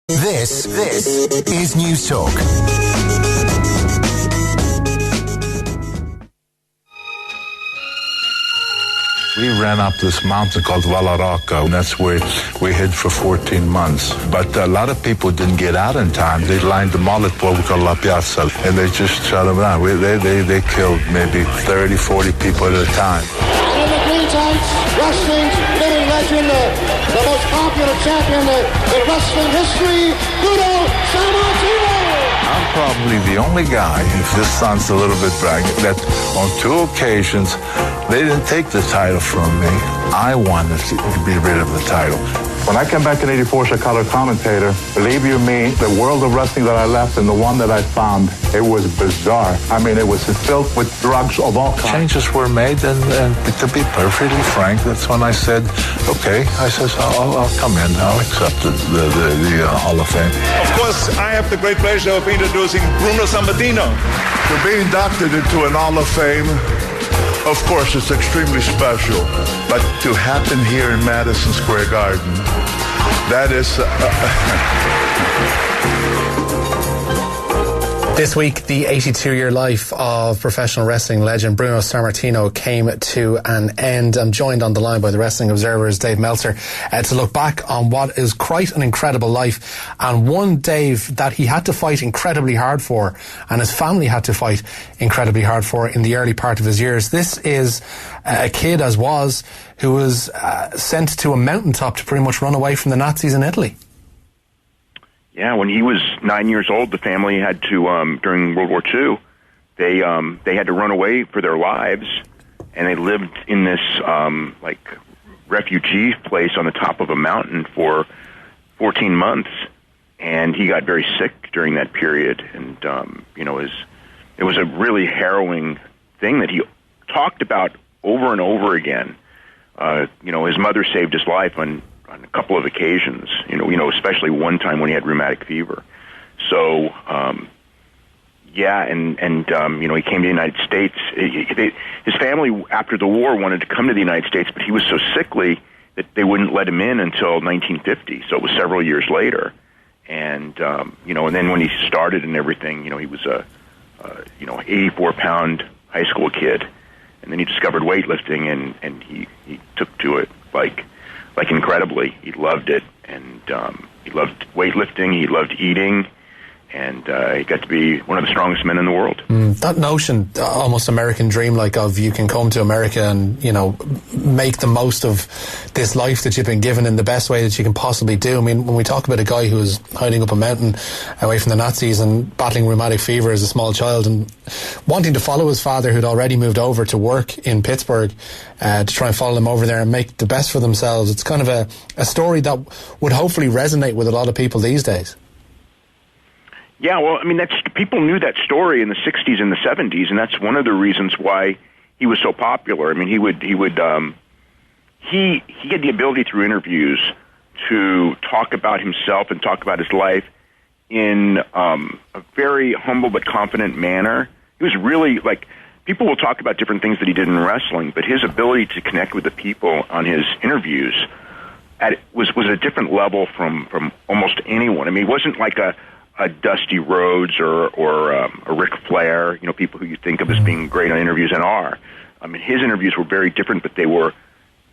This is Newstalk. We ran up this mountain called Vallarocca, and that's where we hid for 14 months. But a lot of people didn't get out in time. They lined them all at Pueblo La Piazza, and they just shut them down. They killed maybe 30, 40 people at a time. In the green tights, wrestling's living legend, the most popular champion in wrestling history, Bruno Sammartino. I'm probably the only guy, if this sounds a little bit bragging, that on 2 occasions, they didn't take the title from me. I wanted to be rid of the title. When I came back in '84 as a color commentator, believe you me, the world of wrestling that I left and the one that I found, it was bizarre. I mean, it was filled with drugs of all kinds. Changes were made, and to be perfectly frank, that's when I said, okay, I'll come in. I'll accept the Hall of Fame. Of course, I have the great pleasure of introducing Bruno Sammartino. To be inducted into an Hall of Fame, of course, it's extremely special. But to happen here in Madison Square Garden, that is... This week, the 82-year life of professional wrestling legend Bruno Sammartino came to an end. I'm joined on the line by the Wrestling Observer's Dave Meltzer to look back on what is quite an incredible life, and one, Dave, that he had to fight incredibly hard for, and his family had to fight incredibly hard for in the early part of his years. This is a kid, as was, who was sent to a mountaintop to pretty much run away from the Nazis in Italy. Yeah, when he was 9 years old, the family had to, during World War II, they had to run away for their lives, and they lived in this, refugee place on the top of a mountain for 14 months, and he got very sick during that period, and, it was a really harrowing thing that he talked about over and over again. His mother saved his life on a couple of occasions, especially one time when he had rheumatic fever. So, he came to the United States. His family, after the war, wanted to come to the United States, but he was so sickly that they wouldn't let him in until 1950. So it was several years later. And, and then when he started and everything, he was a 84-pound high school kid. And then he discovered weightlifting, and he took to it like incredibly. He loved it, and he loved weightlifting, he loved eating, and he got to be one of the strongest men in the world. That notion, almost American dream, of you can come to America and, make the most of this life that you've been given in the best way that you can possibly do. I mean, when we talk about a guy who was hiding up a mountain away from the Nazis and battling rheumatic fever as a small child and wanting to follow his father, who'd already moved over to work in Pittsburgh, to try and follow them over there and make the best for themselves, it's kind of a story that would hopefully resonate with a lot of people these days. Yeah, well, I mean, people knew that story in the 60s and the 70s, and that's one of the reasons why he was so popular. I mean, he had the ability through interviews to talk about himself and talk about his life in a very humble but confident manner. He was really, people will talk about different things that he did in wrestling, but his ability to connect with the people on his interviews was a different level from almost anyone. I mean, he wasn't like a Dusty Rhodes or a Ric Flair, people who you think of as being great on interviews and are. I mean, his interviews were very different, but they were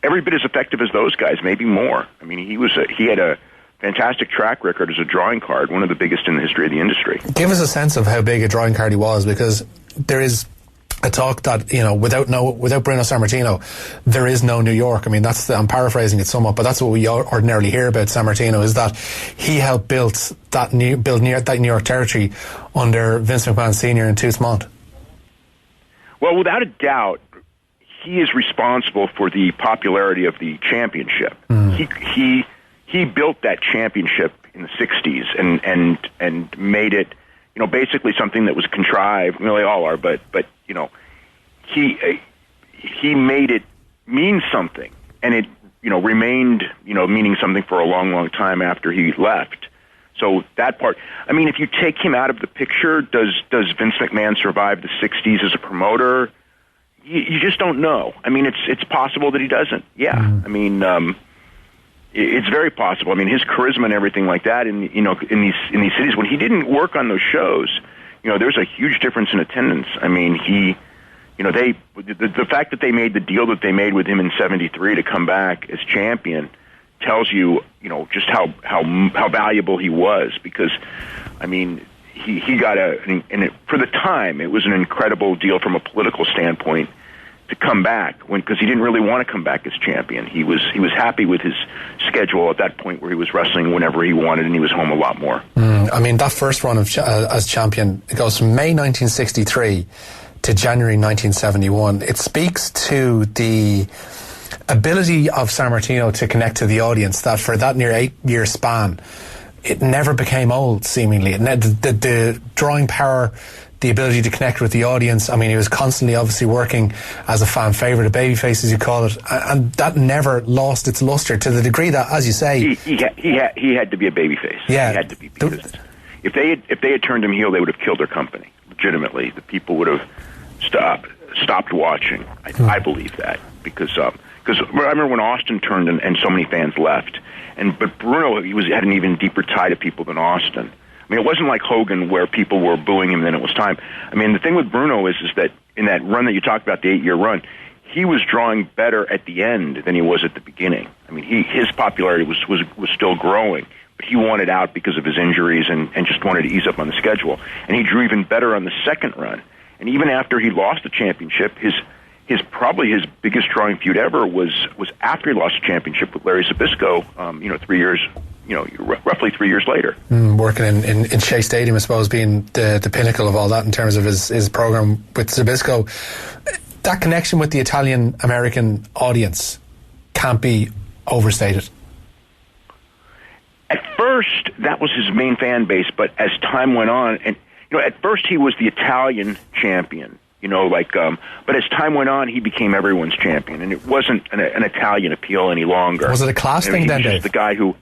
every bit as effective as those guys, maybe more. I mean, he had a fantastic track record as a drawing card, one of the biggest in the history of the industry. Give us a sense of how big a drawing card he was, because there is a talk that, without Bruno Sammartino, there is no New York. I mean, I'm paraphrasing it somewhat, but that's what we ordinarily hear about Sammartino, is that he helped build that New York territory under Vince McMahon Sr. and Toots Mondt. Well, without a doubt, he is responsible for the popularity of the championship. He built that championship in the 60s and made it, basically something that was contrived. They all are, but he made it mean something, and it remained meaning something for a long, long time after he left. So that part, I mean, if you take him out of the picture, does Vince McMahon survive the 60s as a promoter? You just don't know. I mean, it's possible that he doesn't. Yeah. I mean, It's very possible. I mean, his charisma and everything like that, in these cities, when he didn't work on those shows, there's a huge difference in attendance. I mean, the fact that they made the deal that they made with him in '73 to come back as champion tells you, just how valuable he was, because, I mean, he got for the time, it was an incredible deal from a political standpoint to come back, because he didn't really want to come back as champion. He was happy with his schedule at that point, where he was wrestling whenever he wanted, and he was home a lot more. I mean, that first run of as champion, it goes from May 1963 to January 1971. It speaks to the ability of Sammartino to connect to the audience, that for that near 8-year span, it never became old, seemingly. The drawing power, the ability to connect with the audience. I mean, he was constantly obviously working as a fan favourite, a babyface as you call it, and that never lost its lustre, to the degree that, as you say, he had to be a babyface. Yeah, he had to be, because if they had turned him heel, they would have killed their company. Legitimately, the people would have stopped watching. I believe that, because I remember when Austin turned and so many fans left, but Bruno, had an even deeper tie to people than Austin. I mean, it wasn't like Hogan, where people were booing him, then it was time. I mean, the thing with Bruno is that in that run that you talked about, the 8-year run, he was drawing better at the end than he was at the beginning. I mean, his popularity was still growing, but he wanted out because of his injuries and just wanted to ease up on the schedule. And he drew even better on the second run. And even after he lost the championship, his biggest drawing feud ever was after he lost the championship with Larry Zbyszko, roughly 3 years later. Working in Shea Stadium, I suppose, being the pinnacle of all that in terms of his program with Zbyszko. That connection with the Italian-American audience can't be overstated. At first, that was his main fan base, but as time went on, and at first he was the Italian champion, but as time went on, he became everyone's champion, and it wasn't an Italian appeal any longer. Was it a class thing then, Dave? He was the guy who,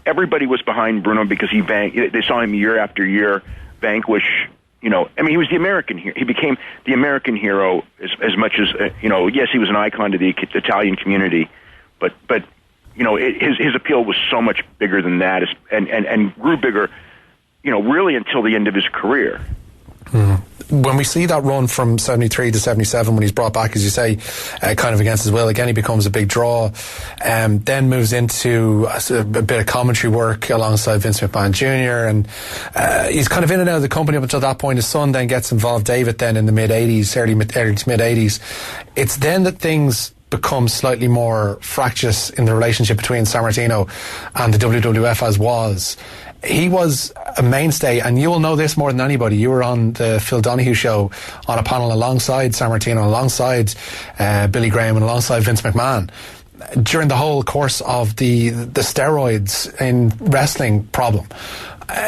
everybody was behind Bruno because they saw him year after year vanquish. He was the American hero. He became the American hero as much as yes, he was an icon to the Italian community, but his appeal was so much bigger than that, and grew bigger, really until the end of his career. When we see that run from 73 to 77, when he's brought back, as you say, kind of against his will, again he becomes a big draw, then moves into a bit of commentary work alongside Vince McMahon Jr., and he's kind of in and out of the company up until that point. His son then gets involved, David, then in the mid-80s, early to mid-80s. It's then that things become slightly more fractious in the relationship between Sammartino and the WWF as was. He was a mainstay, and you will know this more than anybody. You were on the Phil Donahue show on a panel alongside Sammartino, alongside Billy Graham, and alongside Vince McMahon during the whole course of the steroids in wrestling problem.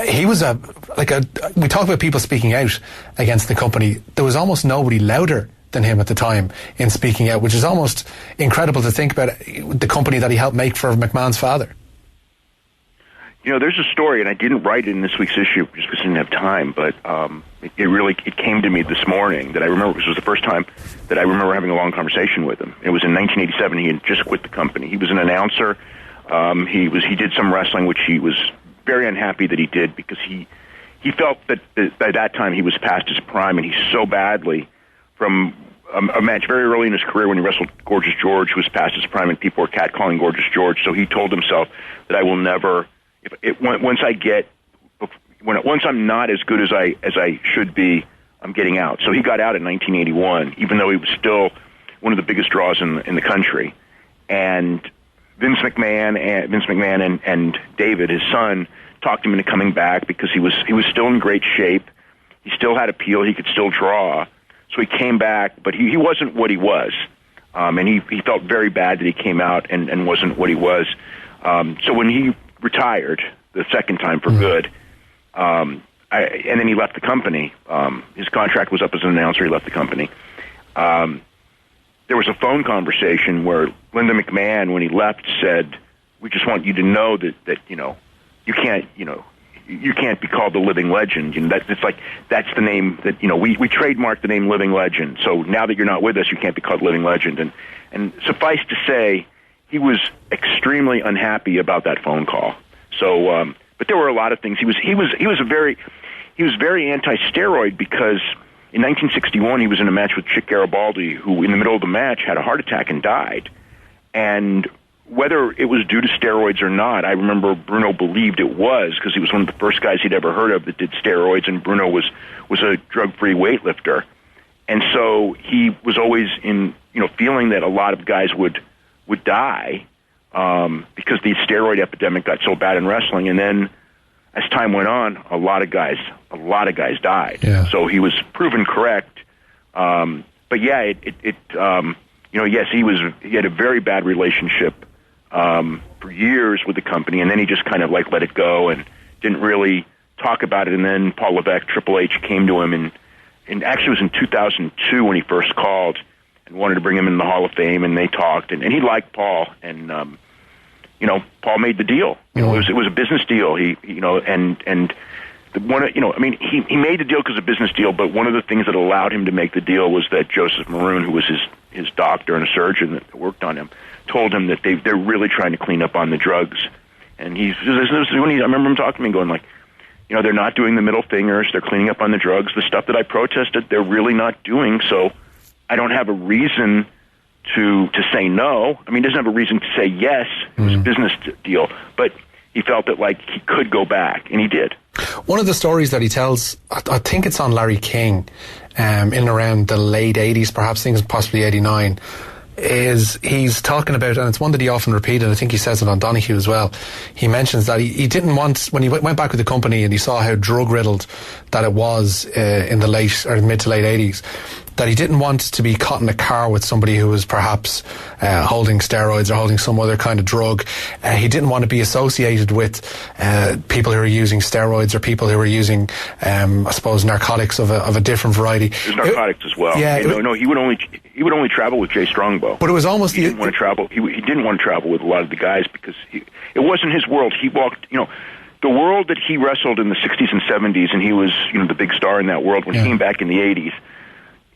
He was we talk about people speaking out against the company. There was almost nobody louder than him at the time in speaking out, which is almost incredible to think about, the company that he helped make for McMahon's father. There's a story, and I didn't write it in this week's issue just because I didn't have time, but it came to me this morning that I remember. This was the first time that I remember having a long conversation with him. It was in 1987. He had just quit the company. He was an announcer. He did some wrestling, which he was very unhappy that he did, because he felt that by that time he was past his prime, and he so badly from a match very early in his career when he wrestled Gorgeous George, who was past his prime, and people were catcalling Gorgeous George. So he told himself that I will never. Once I'm not as good as I should be, I'm getting out. So he got out in 1981, even though he was still one of the biggest draws in the country. And Vince McMahon and David, his son, talked him into coming back because he was still in great shape. He still had appeal. He could still draw. So he came back, but he wasn't what he was. And he felt very bad that he came out and wasn't what he was. So when he retired the second time for good, and then he left the company. His contract was up as an announcer. He left the company. There was a phone conversation where Linda McMahon, when he left, said, "We just want you to know that you can't be called the living legend. That's the name that we trademarked the name Living Legend. So now that you're not with us, you can't be called Living Legend." And suffice to say, he was extremely unhappy about that phone call. So, but there were a lot of things. He was very anti-steroid because in 1961 he was in a match with Chick Garibaldi, who in the middle of the match had a heart attack and died. And whether it was due to steroids or not, I remember Bruno believed it was, because he was one of the first guys he'd ever heard of that did steroids, and Bruno was a drug-free weightlifter. And so he was always feeling that a lot of guys would die because the steroid epidemic got so bad in wrestling. And then as time went on, a lot of guys died. Yeah. So he was proven correct. But yeah, yes, he had a very bad relationship for years with the company, and then he just kind of let it go and didn't really talk about it. And then Paul Levesque, Triple H, came to him, and actually it was in 2002 when he first called and wanted to bring him in the Hall of Fame, and they talked, and he liked Paul, and Paul made the deal. It was a business deal. He made the deal because of business deal, but one of the things that allowed him to make the deal was that Joseph Maroon, who was his doctor and a surgeon that worked on him, told him that they're really trying to clean up on the drugs. And I remember him talking to me going they're not doing the middle fingers, they're cleaning up on the drugs. The stuff that I protested, they're really not doing, so I don't have a reason to say no. I mean, he doesn't have a reason to say yes. It was a business deal, but he felt that he could go back, and he did. One of the stories that he tells, I think it's on Larry King, in around the late 80s, perhaps, I think it's possibly 89, is he's talking about, and it's one that he often repeated, I think he says it on Donahue as well, he mentions that he didn't want, when he went back with the company and he saw how drug-riddled that it was in the mid to late 80s, that he didn't want to be caught in a car with somebody who was perhaps holding steroids or holding some other kind of drug. He didn't want to be associated with people who are using steroids or people who are using, I suppose, narcotics of a different variety. There's narcotics as well. Yeah, he would only travel with Jay Strongbow. But it was almost he didn't want to travel. He didn't want to travel with a lot of the guys because it wasn't his world. He walked, the world that he wrestled in the 60s and 70s, and he was, the big star in that world when he came back in the 80s.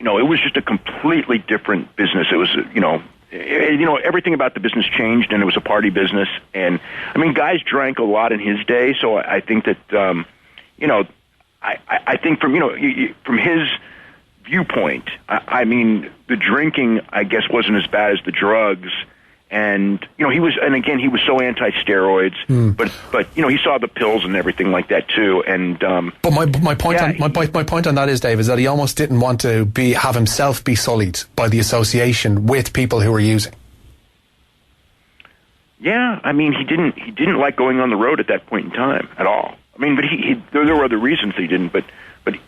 It was just a completely different business. It was, everything about the business changed, and it was a party business. And I mean, guys drank a lot in his day, so I think that, I think from his viewpoint, I mean, the drinking, I guess, wasn't as bad as the drugs. And he was so anti-steroids, but he saw the pills and everything like that too. And but my point on that is, Dave, is that he almost didn't want to have himself be sullied by the association with people who were using. Yeah, I mean, he didn't like going on the road at that point in time at all. I mean, but there were other reasons he didn't, but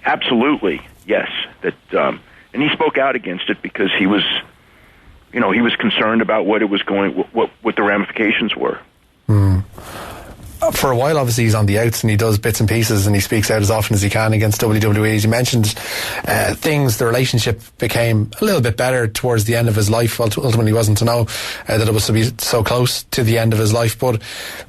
absolutely yes, that and he spoke out against it because he was. He was concerned about what the ramifications were. For a while, obviously, he's on the outs and he does bits and pieces and he speaks out as often as he can against WWE. As you mentioned, the relationship became a little bit better towards the end of his life. Ultimately, he wasn't to know that it was to be so close to the end of his life. But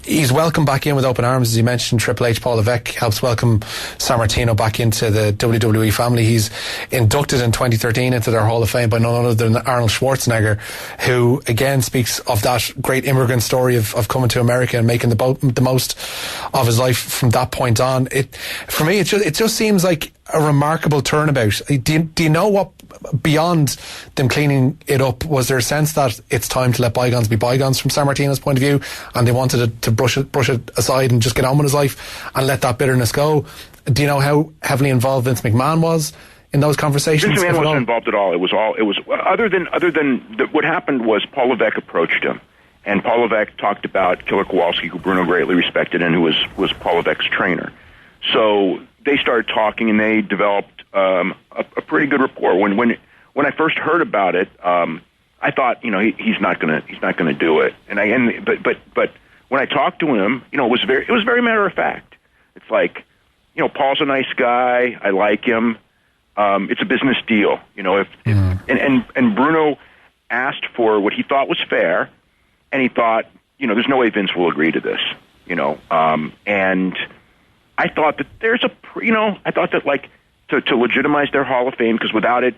he's welcomed back in with open arms. As you mentioned, Triple H, Paul Levesque helps welcome Sammartino back into the WWE family. He's inducted in 2013 into their Hall of Fame by none other than Arnold Schwarzenegger, who again speaks of that great immigrant story of coming to America and making the most of his life from that point on. For me, it just seems like a remarkable turnabout. Do you know what, beyond them cleaning it up, was there a sense that it's time to let bygones be bygones from Sammartino's point of view, and they wanted to brush it aside and just get on with his life and let that bitterness go? Do you know how heavily involved Vince McMahon was in those conversations? Vince McMahon wasn't involved at all. It was other than what happened was Paul Levesque approached him. And Paul Levesque talked about Killer Kowalski, who Bruno greatly respected and who was Paul Levesque's trainer. So they started talking, and they developed a pretty good rapport. When I first heard about it, I thought, he's not gonna do it. But when I talked to him, it was very matter of fact. It's like, Paul's a nice guy. I like him. It's a business deal. And Bruno asked for what he thought was fair. And he thought, there's no way Vince will agree to this, and I thought that to legitimize their Hall of Fame, because without it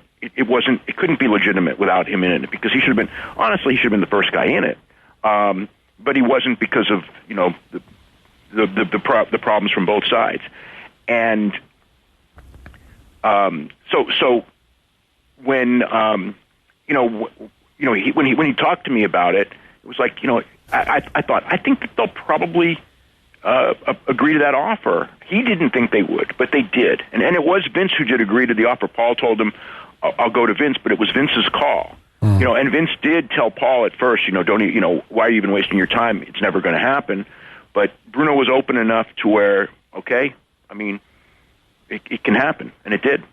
couldn't be legitimate without him in it, because he should have been the first guy in it. but he wasn't because of the problems from both sides. And so when when he talked to me about it, it was like, I thought, I think that they'll probably agree to that offer. He didn't think they would, but they did. And it was Vince who did agree to the offer. Paul told him, I'll go to Vince, but it was Vince's call. And Vince did tell Paul at first, don't why are you even wasting your time? It's never going to happen. But Bruno was open enough to where, okay, I mean, it can happen, and it did.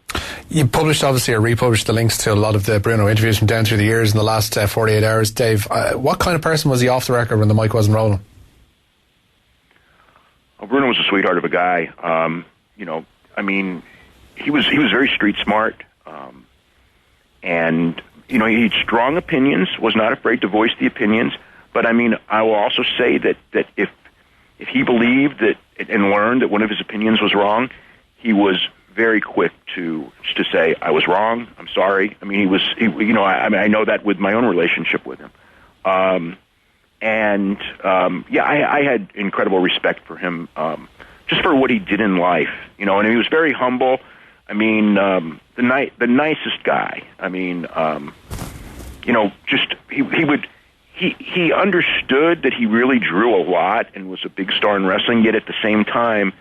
You published, obviously, or republished the links to a lot of the Bruno interviews from down through the years in the last 48 hours. Dave, what kind of person was he off the record when the mic wasn't rolling? Well, Bruno was a sweetheart of a guy. I mean, he was very street smart, and he had strong opinions. Was not afraid to voice the opinions. But I mean, I will also say that if he believed that and learned that one of his opinions was wrong, he was very quick to say, I was wrong, I'm sorry. I mean, I know that with my own relationship with him. I had incredible respect for him, just for what he did in life, and he was very humble. I mean, the nicest guy. I mean, he understood that he really drew a lot and was a big star in wrestling, yet at the same time,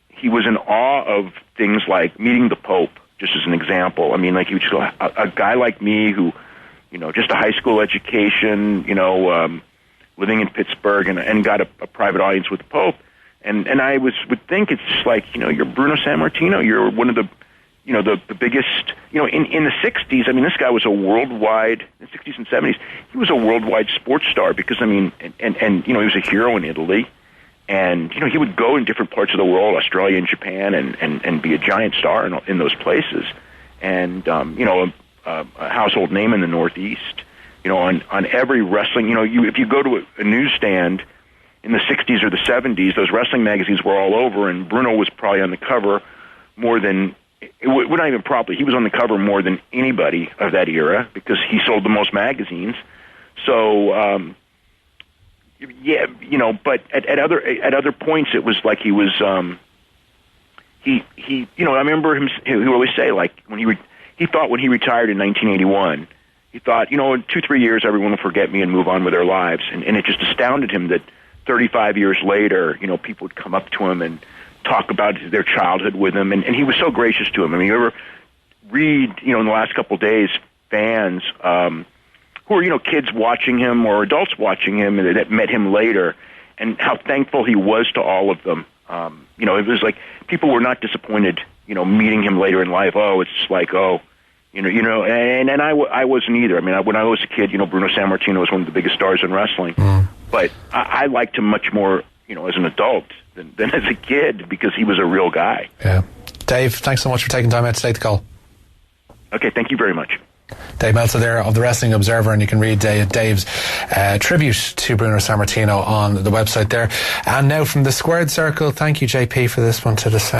he was in awe of things like meeting the Pope, just as an example. I mean, like, he would just go, a guy like me who, just a high school education, living in Pittsburgh and got a private audience with the Pope. And I would think it's just like, you're Bruno Sammartino. You're one of the, the biggest, in the 60s, I mean, this guy was a worldwide, in the 60s and 70s, he was a worldwide sports star because, I mean, and he was a hero in Italy. And, he would go in different parts of the world, Australia and Japan, and be a giant star in those places. And, a household name in the Northeast. On every wrestling, if you go to a newsstand in the 60s or the 70s, those wrestling magazines were all over, and Bruno was probably on the cover more than, not even probably, he was on the cover more than anybody of that era because he sold the most magazines. So, but at other points it was like he was I remember him. He would always say, like, he thought when he retired in 1981, he thought, in 2-3 years everyone will forget me and move on with their lives, and it just astounded him that 35 years later, people would come up to him and talk about their childhood with him, and he was so gracious to him. I mean, you ever read, in the last couple of days, fans who are, kids watching him or adults watching him that met him later, and how thankful he was to all of them. It was like people were not disappointed, meeting him later in life. Oh, it's just like, and I wasn't either. I mean, when I was a kid, Bruno Sammartino was one of the biggest stars in wrestling, but I liked him much more, as an adult than as a kid because he was a real guy. Yeah. Dave, thanks so much for taking time out to take the call. Okay, thank you very much. Dave Meltzer there of the Wrestling Observer, and you can read Dave's tribute to Bruno Sammartino on the website there. And now from the Squared Circle, thank you, JP, for this one to the